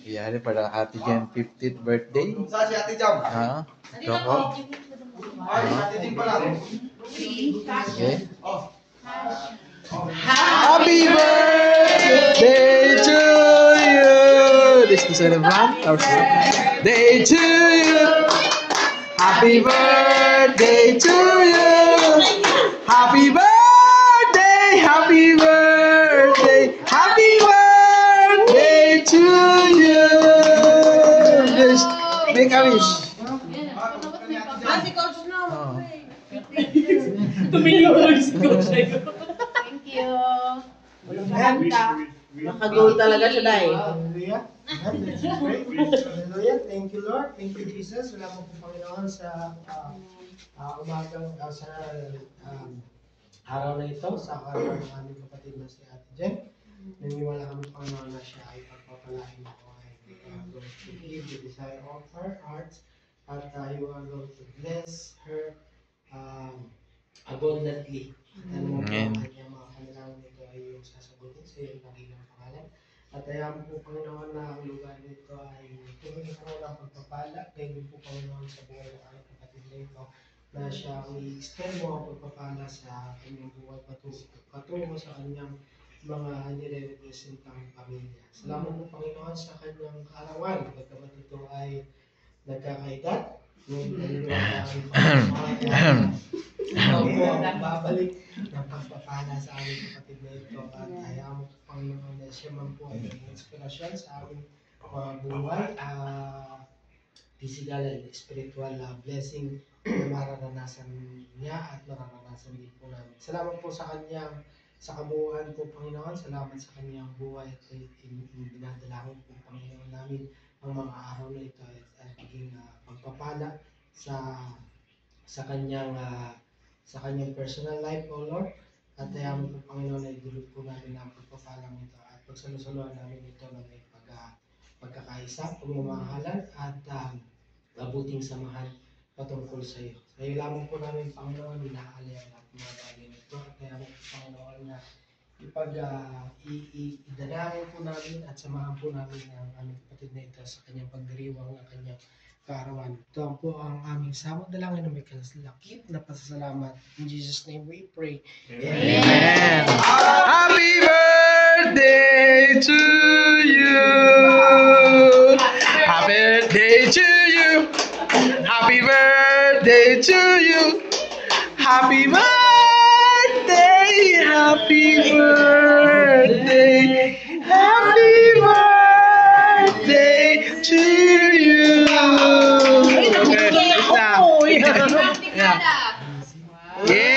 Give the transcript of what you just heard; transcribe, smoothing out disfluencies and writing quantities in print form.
Yari para Ate Jen 50th birthday. Saan si Ate Jam? Ha? Choco? Ate Jam pala. Okay. Happy birthday to you! This is the vlog. Day to you! Happy birthday to you! Happy birthday! Happy birthday! Happy birthday to you! Just make a wish. Si Coach no. Tumingin si Coach. Thank you. Naka-goal talaga siya dahil. Hallelujah. That's great. Hallelujah. Thank you, Lord. Thank you, Jesus. Salamat po, Panginoon, sa umagang, sa araw na ito, sa araw ng aming kapatid na si Ate Jen. Naniwala kami, Panginoon, na siya ay pagpapalain ako ay going to give the desire of her heart at you are going to bless her abundantly. At ano mo po ang kanyang mga kanilangan nito ay yung sasagutin sa iyo ng ilang pangalan. At ayaw po, Panginoon, na ang lugar nito ay tumingin po ng pagpapala. Kaya din po, Panginoon, sa buhay ng aming kapatid na ito na siya ang i-extend mo ang pagpapala sa kanyang buhay patungo sa kanyang mga nire-representang pamilya. Salamat po, Panginoon, sa kanyang kaarawan. Pagkamat ito ay nagkakaedad. Nung ikaw po ang babalik ng pagpapala sa aming kapatid na ito at ayaw mo po, Panginoon, na siya man po ay inspirasyon sa aming mga buhay, physical and spiritual blessing na mararanasan niya at mararanasan din po namin. Salamat po sa kanyang sa kabuuan po, Panginoon. Salamat sa kanyang buhay at dinadalangin po, Panginoon, namin ang mga araw na ito at maging pagpapala sa kanyang personal life, O Lord. At ayaw po, Panginoon, na idulog po namin ang pagpapalang ito at pagsalusaluhan namin ito ng pagkakaisa, pagmamahalan at mabuting samahan patungkol sa iyo. Sa iyo lamang po namin, Panginoon, inaalay ang mga bagay nito at ayaw po, Panginoon, na idalangin po namin at samahan po namin ang aming kapatid na ito sa kanyang pagdiriwang ng kanyang kaarawan. Ito po ang aming samot dalangin na may kalalakip na pasasalamat. In Jesus' name we pray. Amen. Happy birthday to you. Happy birthday to you. Happy birthday to you. Happy birthday. Happy birthday. Happy birthday to you. Okay, stop. Yeah.